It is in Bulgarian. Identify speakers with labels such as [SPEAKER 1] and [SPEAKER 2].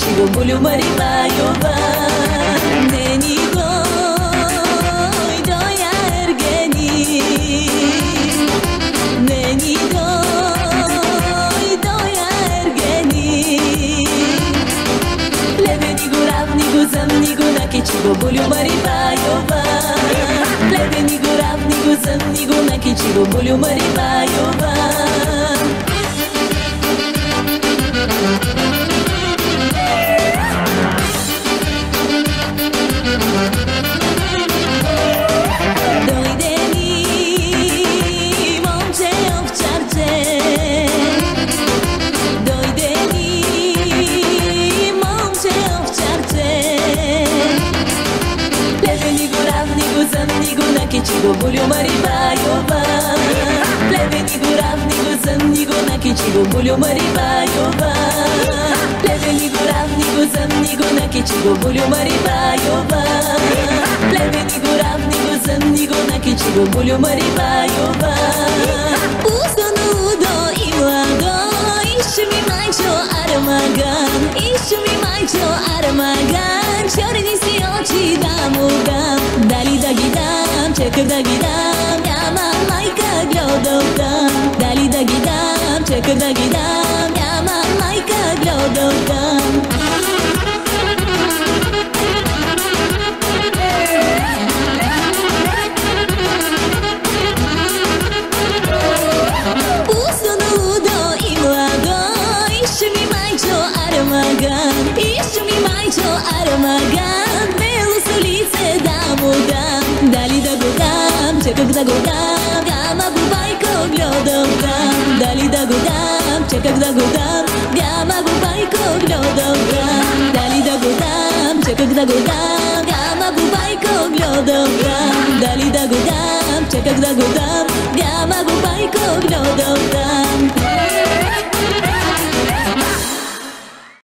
[SPEAKER 1] чего болю Марибаева. Нени дой, доя эргени. Нени дой, доя эргени. Левени го равни го замни го наки чего болю Марибаева. Левени го равни го замни го наки чего болю Марибаева. Чего болю Марибаева. Плевени го равни го замни го наки чего болю Марибаева. Плевени го равни го замни го наки чего болю Марибаева. Плевени го равни го замни го наки чего болю Марибаева. Узгонудо и младо, ищу ми майчо аромаган, ищу ми майчо аромаган, черни си очи даму дам, дали да ги дам, чекам да ги дам, няма майка гледам там, дали да ги дам, чекам да ги дам, няма майка гледам там. Ищу ми майчо аромаган, бело солице да му дам, дали да го дам, чеках да го дам, няма го байко гледам там, дали да го дам, чеках да го дам, няма го байко гледам там, дали да го дам, чеках да го дам, няма го байко гледам там, дали да го дам, чеках да го дам, няма го байко гледам там.